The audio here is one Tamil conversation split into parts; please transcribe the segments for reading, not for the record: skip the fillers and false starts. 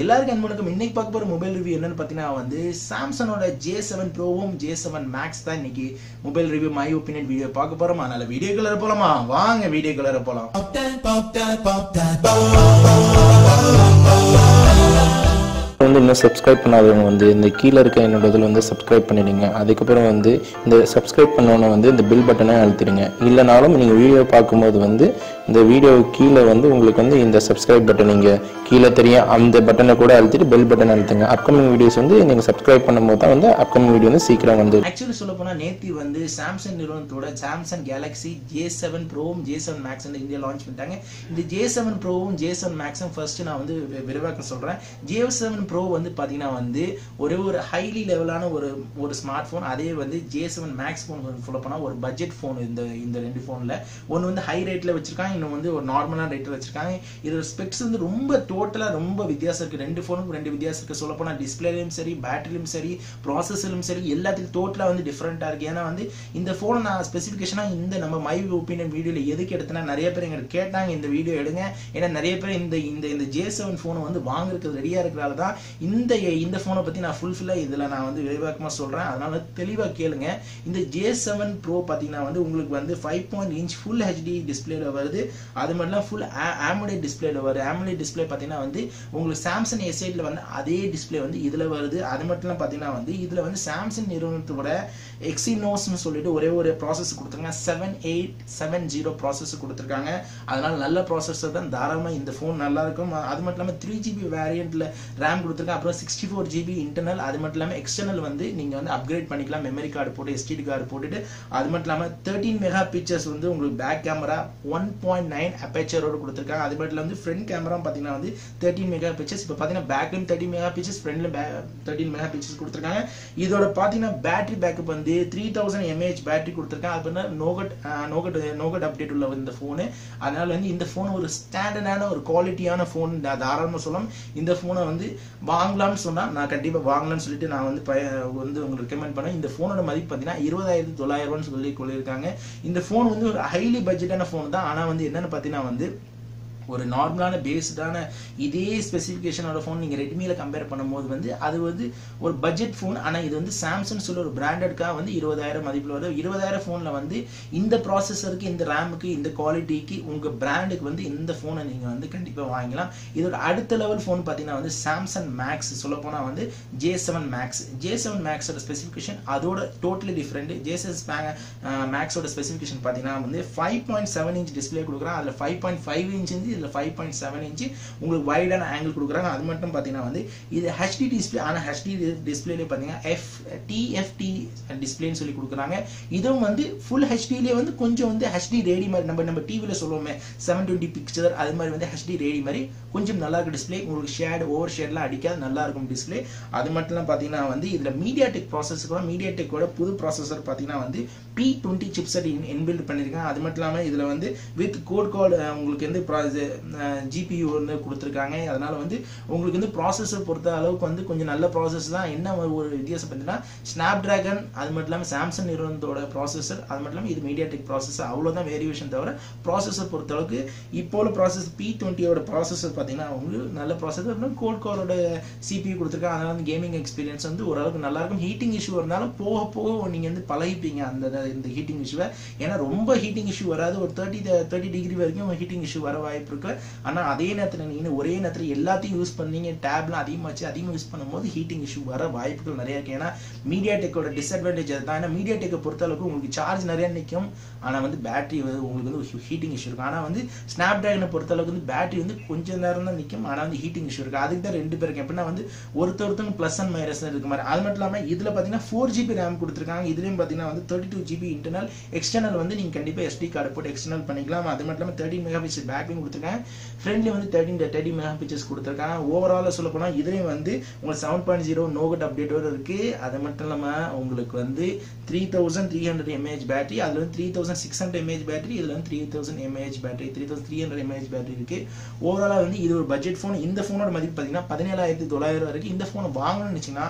எல்லாருக்கும் அன்புக்கும் இன்னைக்கு பார்க்க போற மொபைல் ரிவ்யூ என்னன்னு பார்த்தீங்கன்னா வந்து சாம்சங்கோட J7 ப்ரோவும் J7 மேக்ஸ் தான் இன்னைக்கு mobile review my opinion video பார்க்க போறோம். அதனால வீடியோக்குள்ள போலாமா? வாங்க வீடியோக்குள்ள போலாம். வந்து இன்னும் சப்ஸ்கிரைப் பண்ணாதவங்க வந்து இந்த கீழே இருக்க என்னோட இதில் வந்து சப்ஸ்கிரைப் பண்ணிடுங்க. அதுக்கப்புறம் வந்து இந்த சப்ஸ்கிரைப் பண்ணோன்னே வந்து இந்த பில் பட்டனை அழுத்திடுங்க. இல்லைனாலும் நீங்கள் வீடியோ பார்க்கும்போது வந்து இந்த வீடியோ கீழே வந்து உங்களுக்கு வந்து இந்த சப்ஸ்கிரைப் பட்டன் நீங்கள் கீழே தெரியும் அந்த பட்டனை கூட அழுத்திட்டு பெல் பட்டன் அழுத்துங்க. அப்கமிங் வீடியோஸ் வந்து நீங்கள் சப்ஸ்கிரைப் பண்ணும்போது தான் வந்து அப்கமிங் வீடியோ வந்து சீக்கிரம் வந்து. ஆக்சுவலி சொல்ல போனால் நேற்று வந்து சாம்சங் நிறுவனத்தோட சாம்சங் கேலக்ஸி J7 ப்ரோவும் J7 மேக்ஸ் வந்து இந்தியா லான்ச் பண்ணிட்டாங்க. இந்த J7 ப்ரோவும் J7 மேக்ஸும் ஃபர்ஸ்ட் நான் வந்து விரிவாக்கம் சொல்கிறேன். J7 ப்ரோ வந்து பார்த்தீங்கன்னா வந்து ஒரு ஹைலி லெவலான ஒரு ஸ்மார்ட் ஃபோன். அதே வந்து J7 மேக்ஸ் ஃபோன் சொல்ல போனால் ஒரு பட்ஜெட் ஃபோன். இந்த ரெண்டு ஃபோனில் ஒன்று வந்து ஹை ரேட்டில் வச்சிருக்காங்க, இன்னும் வந்து ஒரு நார்மலான ரேட்டில் வச்சிருக்காங்க. இதோட ஸ்பெக்ஸ் வந்து ரொம்ப வித்தியாசம் இருக்குது. ரெண்டு ஃபோனுக்கும் ரெண்டு வித்தியாசம் இருக்குது. சொல்ல போனால் டிஸ்பிளேலையும் சரி, பேட்டரியிலும் சரி, ப்ராசஸர்லையும் சரி, எல்லாத்துக்கும் டோட்டலாக வந்து டிஃப்ரெண்ட்டாக இருக்குது. ஏன்னா வந்து இந்த ஃபோனை நான் ஸ்பெசிஃபிகேஷனாக இந்த நம்ம மை ஒப்பீனியன் வீடியோவில் எதுக்கு எடுத்தேன்னா நிறைய பேர் எங்களுக்கு கேட்டாங்க இந்த வீடியோ எடுங்க. ஏன்னா நிறைய பேர் இந்த J7 ஃபோனை வந்து வாங்குறதுக்கு ரெடியாக இருக்கிறதால தான் இந்த ஃபோனை பற்றி நான் ஃபுல்ஃபில்லாக இதில் நான் வந்து விரிவாக்கமாக சொல்கிறேன். அதனால தெளிவாக கேளுங்க. இந்த J7 ப்ரோ பார்த்தீங்கன்னா வந்து உங்களுக்கு வந்து 5.1 இன்ச் ஃபுல் ஹெச்டி டிஸ்பிளேல வருது. அது மட்டும் ஃபுல் AMOLED டிஸ்பிளேல வருது. AMOLED டிஸ்பிளே பார்த்தீங்கன்னா வந்து உங்களுக்கு சாம்சங் S8ல வந்து அதே டிஸ்பிளே வந்து இதில் வருது. அது மட்டும் பார்த்தீங்கன்னா வந்து இதில் வந்து சாம்சங் நிறுவனத்தோட எக்ஸினோஸ்னு சொல்லிட்டு ஒரு ப்ராசஸ் கொடுத்துருக்காங்க. 7870 ப்ராசஸ் கொடுத்துருக்காங்க. அதனால நல்ல ப்ராசஸர் தான், தாராளமாக இந்த ஃபோன் நல்லா இருக்கும். அது மட்டும் இல்லாமல் 3GB வேரியண்ட்ல ரேம் கொடுத்துருக்காங்க. அப்புறம் 64GB இன்டர்னல். அது மட்டும் இல்லாமல் எக்ஸ்டர்னல் வந்து நீங்கள் வந்து அப்கிரேட் பண்ணிக்கலாம். மெமரி கார்டு போட்டு எஸ்டிடி கார்டு போட்டுட்டு. அது மட்டும் இல்லாமல் 13 மெகா பிக்சர்ஸ் வந்து உங்களுக்கு பேக் கேமரா 1.9 அப்பேச்சரோடு கொடுத்துருக்காங்க. அது மட்டும் இல்லாமல் ஃப்ரண்ட் கேமரா பார்த்தீங்கன்னா வந்து 13 மெகா பிக்சர்ஸ். இப்போ பார்த்தீங்கன்னா பேக்லையும் 13 மெகா பிக்சர்ஸ், ஃப்ரண்ட்லையும் 13 மெகா பிக்சர்ஸ் கொடுத்துருக்காங்க. இதோட பார்த்தீங்கன்னா பேட்டரி பேக்கப் வந்து 3000 mAh பேட்டரி கொடுத்துருக்காங்க. அது பண்ண நோகட் அப்டேட் உள்ள இந்த ஃபோனு. அதனால வந்து இந்த ஃபோன் ஒரு ஸ்டாண்டர்டான ஒரு குவாலிட்டியான ஃபோன் தாராளமாக சொல்லலாம். இந்த ஃபோனை வந்து வாங்கலாம்னு சொன்னால் நான் கண்டிப்பாக வாங்கலாம்னு சொல்லிட்டு நான் வந்து உங்களுக்கு ரெக்கமெண்ட் பண்ணேன். இந்த ஃபோனோட மதிப்பு பார்த்தீங்கன்னா 20,900 சொல்லியிருக்காங்க. இந்த ஃபோன் வந்து ஒரு ஹைலி பட்ஜெட்டான ஃபோன் தான். ஆனால் வந்து என்னென்னு பார்த்தீங்கன்னா வந்து ஒரு நார்மலான பேஸ்டான இதே ஸ்பெசிஃபிகேஷனோட ஃபோன் நீங்கள் ரெட்மியில் கம்பேர் பண்ணும்போது வந்து அது வந்து ஒரு பட்ஜெட் ஃபோன். ஆனால் இது வந்து சாம்சங் சொல்ல ஒரு பிராண்டட்காக வந்து 20,000 மதிப்பில் வருது. 20,000 ஃபோனில் வந்து இந்த ப்ராசஸருக்கு, இந்த ரேமுக்கு, இந்த குவாலிட்டிக்கு, உங்கள் பிராண்டுக்கு வந்து இந்த ஃபோனை நீங்கள் வந்து கண்டிப்பாக வாங்கிக்கலாம். இதோட அடுத்த லெவல் ஃபோன் பார்த்தீங்கன்னா வந்து சாம்சங் மேக்ஸ். சொல்லப்போனால் வந்து J7 மேக்ஸோட ஸ்பெசிஃபிகேஷன் அதோட டோட்டலி டிஃப்ரெண்ட். J7 மேக்ஸோட ஸ்பெசிஃபிகேஷன் பார்த்தீங்கன்னா வந்து 5.7 இன்ச் டிஸ்பிளே கொடுக்குறாங்க. அதில் 5.5 இன்ச் இதில் 5.7 இன்ச்சு உங்களுக்கு வைடான ஆங்கிள் கொடுக்குறாங்க. அது மட்டும் பார்த்தீங்கன்னா வந்து இது ஹெச்டி டிஸ்பிளே. ஆனால் ஹெச்டி டிஸ்பிளேலே பார்த்தீங்கன்னா TFT டிஸ்பிளேன்னு சொல்லி கொடுக்குறாங்க. இதுவும் வந்து ஃபுல் ஹெச்டிலே வந்து கொஞ்சம் வந்து ஹெச்டி ரேடி மாதிரி நம்ம டிவியில் சொல்லுவோமே 720 பிக்சர், அது மாதிரி வந்து ஹெச்டி ரேடி மாதிரி கொஞ்சம் நல்லா இருக்கும் டிஸ்பிளே. உங்களுக்கு ஓவர் ஷேட்லாம் அடிக்காது, நல்லா இருக்கும் டிஸ்பிளே. அது மட்டும் பார்த்தீங்கன்னா வந்து இதில் மீடியாடெக் ப்ராசஸர், மீடியாடெக்கோட புது ப்ராசஸர் பார்த்தீங்கன்னா வந்து P20 சிப்செட் இன்பில்ட் பண்ணியிருக்காங்க. அது மட்டும் இல்லாமல் இதில் வந்து வித் கோட் உங்களுக்கு வந்து GPU வந்து கொடுத்துருக்காங்க. அதனால வந்து உங்களுக்கு வந்து ப்ராசஸர் பொறுத்த அளவுக்கு வந்து கொஞ்சம் நல்ல ப்ராசஸ் தான். என்ன ஒரு வித்தியாசம் பார்த்தீங்கன்னா ஸ்னாப்டிராகன், அது மட்டும் இல்லாமல் சாம்சங் நிறுவனத்தோட ப்ராசஸர், அது மட்டும் இல்லாமல் இது மீடியாடெக் ப்ராசஸர், அவ்வளோதான் வேரியேஷன். தவிர ப்ராசஸர் பொறுத்த அளவுக்கு இப்போ உள்ள ப்ராசஸ் P20யோட ப்ராசஸர் பார்த்தீங்கன்னா உங்களுக்கு நல்ல ப்ராசஸர். கோரோட CPU கொடுத்துருக்காங்க. அதனால வந்து கேமிங் எக்ஸ்பீரியன்ஸ் வந்து ஓரளவுக்கு நல்லா இருக்கும். ஹீட்டிங் இஷ்யூ இருந்தாலும் போக நீங்கள் வந்து பழகிப்பீங்க இந்த ஹீட்டிங் இஷ்யூவை. ஏன்னா ரொம்ப ஹீட்டிங் இஷ்யூ வராது. ஒரு 30 டிகிரி வரைக்கும் ஹீட்டிங் இஷ்யூ வர வாய்ப்பு இருக்கு. ஆனால் அதே நேரத்தில் நீங்கள் ஒரே நேரத்தில் எல்லாத்தையும் யூஸ் பண்ணீங்க, டேப்லாம் அதிகமாக யூஸ் பண்ணும்போது ஹீட்டிங் இஷ்யூ வர வாய்ப்புகள் நிறைய இருக்கு. ஏன்னா மீடியாடெக்கோட டிஸ்அட்வான்டேஜ் தான். ஏன்னா மீடியாடெக்கை பொறுத்த அளவுக்கு உங்களுக்கு சார்ஜ் நிறைய நிற்கும், ஆனால் வந்து பேட்டரி வந்து உங்களுக்கு வந்து ஹீட்டிங் இஷ்யூ இருக்கும். ஆனால் வந்து ஸ்னாப்டிராகனை பொறுத்த அளவுக்கு வந்து பேட்டரி வந்து கொஞ்சம் நேரம் தான் நிற்கும், ஆனால் வந்து ஹீட்டிங் இஷ்யூ இருக்கு. அதுக்கு தான் ரெண்டு பேருக்கு எப்படின்னா வந்து ஒருத்தவங்க ப்ளஸ் அண்ட் மைனஸ் இருக்க மாதிரி. அது மட்டும் இல்லாமல் இதில் பார்த்தீங்கன்னா 4GB ரேம் கொடுத்துருக்காங்க. இதுலேயும் பார்த்தீங்கன்னா வந்து 32GB இன்டர்னல், எக்ஸ்டர்னல் வந்து நீங்கள் கண்டிப்பாக SD கார்டு போட்டு எக்ஸ்டர்னல் பண்ணிக்கலாம். அது மட்டும் இல்லாமல் 13 மெகா பிக்சல் பேக்லையும் கொடுத்துருக்காங்க. ஃப்ரண்ட்லி வந்து 30 மெகா பிக்சர்ஸ் கொடுத்துருக்காங்க. ஓவராலாக சொல்ல போனால் இதுலேயும் வந்து உங்களுக்கு 7.0 நோகட் அப்டேட்டோடு இருக்குது. அது மட்டும் இல்லாமல் உங்களுக்கு வந்து 3300 mAh பேட்டரி, அதில் வந்து 3600 mAh பேட்டரி, இதில் வந்து 3000 mAh பேட்டரி, 3300 mAh பேட்டரி இருக்குது. ஓவராலாக வந்து இது ஒரு பட்ஜெட் ஃபோன். இந்த ஃபோனோட மதிப்பு பார்த்தீங்கன்னா 17,900 வரைக்கும். இந்த ஃபோனை வாங்கணும்னு வச்சிங்கன்னா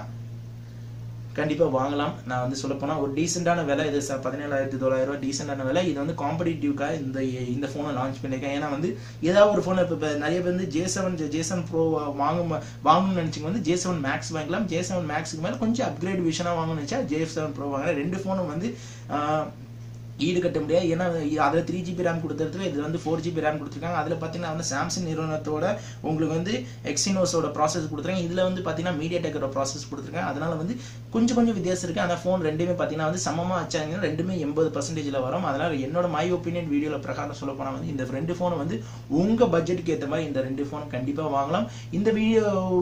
கண்டிப்பா வாங்கலாம். நான் வந்து சொல்ல போனா ஒரு டீசென்டான விலை இது 17,900 டீசென்டான விலை. இது வந்து காம்படிட்டிவ்க்காக இந்த போனை லான்ச் பண்ணிருக்கேன். ஏன்னா வந்து ஏதாவது ஒரு போன் இப்ப நிறைய பேர் வந்து J7 Pro வாங்கணும்னு நினைச்சீங்க வந்து J7 Max வாங்கலாம். J7 Maxக்கு மேல கொஞ்சம் அப்கிரேட் விஷனா வாங்கணும்னு நினைச்சா J7 Pro வாங்குறேன். ரெண்டு போனும் வந்து ஈடு கட்ட முடியாது. ஏன்னா அதில் 3GB RAM கொடுத்துருக்கு, இது வந்து 4GB RAM கொடுத்துருக்காங்க. அதில் பார்த்தீங்கன்னா வந்து சாம்சங் நிறுவனத்தோட உங்களுக்கு வந்து எக்ஸினோஸோட ப்ராசஸ் கொடுத்துருக்காங்க. இதில் வந்து பார்த்தீங்கன்னா மீடியாடெக்கோட ப்ராசஸ் கொடுத்துருக்காங்க. அதனால வந்து கொஞ்சம் வித்தியாசம் இருக்குது. அந்த ஃபோன் ரெண்டுமே பார்த்தீங்கன்னா வந்து சமமாக வச்சாங்கன்னா ரெண்டுமே 80% வரும். அதனால் என்னோட மை ஒப்பீனியன் வீடியோவில் பிரகாரம் சொல்ல போனால் வந்து இந்த ரெண்டு ஃபோனை வந்து உங்கள் பட்ஜெட்டுக்கு ஏற்ற மாதிரி இந்த ரெண்டு ஃபோன் கண்டிப்பாக வாங்கலாம்.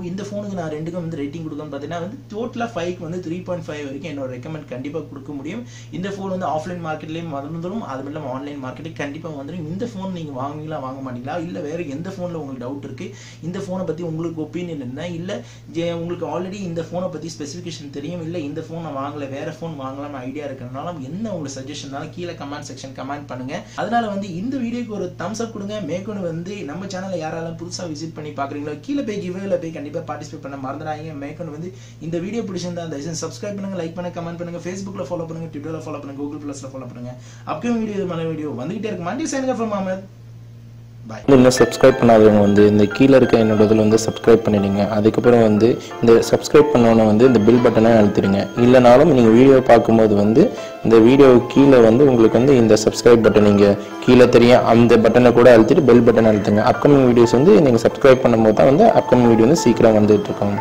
இந்த ஃபோனுக்கு நான் ரெண்டுக்கும் வந்து ரேட்டிங் கொடுக்கணும்னு பார்த்தீங்கன்னா வந்து டோட்டலாக 5க்கு வந்து 3.5 வரைக்கும் என்னோட ரெக்கமெண்ட் கண்டிப்பாக கொடுக்க முடியும். இந்த ஃபோன் வந்து ஆஃப்லைன் மார்க்கெட்லேயும் வந்துடும், அது மட்டும் இல்லாமல் ஆன்லைன் மார்க்கெட்டிங் கண்டிப்பாக வந்துடும். இந்த ஃபோன் நீங்கள் வாங்குவீங்களா வாங்க மாட்டீங்களா, இல்லை வேறு எந்த ஃபோனில் உங்களுக்கு டவுட் இருக்குது, இந்த ஃபோனை பற்றி உங்களுக்கு ஒப்பீனியன் என்ன, இல்லை உங்களுக்கு ஆல்ரெடி இந்த ஃபோனை பற்றி ஸ்பெசிஃபிகேஷன் தெரியும், இல்லை இந்த ஃபோன் நான் வாங்கலை வேறு ஃபோன் வாங்கலாம்னு ஐடியா இருக்கிறனாலும் என்ன உங்களுக்கு சஜஷன்னாலும் கீழே கமெண்ட் செக்ஷன் கமெண்ட் பண்ணுங்கள். அதனால வந்து இந்த வீடியோக்கு ஒரு தம்ஸ் அப் கொடுங்க. மேற்கொண்டு வந்து நம்ம சேனலில் யாரெல்லாம் புதுசாக விசிட் பண்ணி பார்க்குறீங்களோ கீழே போய் கிவ்வேல போய் கண்டிப்பாக பார்ட்டிசிபேட் பண்ண மறந்துடாதீங்க. மேற்கொண்டு வந்து இந்த வீடியோ பிடிச்சிருந்தா தயவுசெய்து சப்ஸ்கிரைப் பண்ணுங்கள், லைக் பண்ணுங்கள், கமெண்ட் பண்ணுங்கள், ஃபேஸ்புக்கில் ஃபாலோ பண்ணுங்கள், ட்விட்டரில் ஃபாலோ பண்ணுங்கள், கூகுள் ப்ளஸில் ஃபாலோ பண்ணுங்கள். அப்கமிங் வீடியோ மலை வீடியோ வந்துகிட்டே இருக்கு. மண்டி சைனிங் ஃப்ரம் அஹமத். பாய். இன்னும் சப்ஸ்கிரைப் பண்ணாதவங்க வந்து இந்த கீழே இருக்க என்னோட இதில் வந்து சப்ஸ்கிரைப் பண்ணிடுங்க. அதுக்கப்புறம் வந்து இந்த சப்ஸ்கிரைப் பண்ணோன்னே வந்து இந்த பில் பட்டனை அழுத்திடுங்க. இல்லைனாலும் நீங்கள் வீடியோ பார்க்கும்போது வந்து இந்த வீடியோ கீழே வந்து உங்களுக்கு வந்து இந்த சப்ஸ்கிரைப் பட்டன் நீங்கள் கீழே தெரியும், அந்த பட்டனை கூட அழுத்திட்டு பெல் பட்டனை அழுத்துங்க. அப்கமிங் வீடியோஸ் வந்து நீங்கள் சப்ஸ்கிரைப் பண்ணும்போது தான் வந்து அப்கமிங் வீடியோ வந்து சீக்கிரம் வந்துட்டு இருக்கோம்.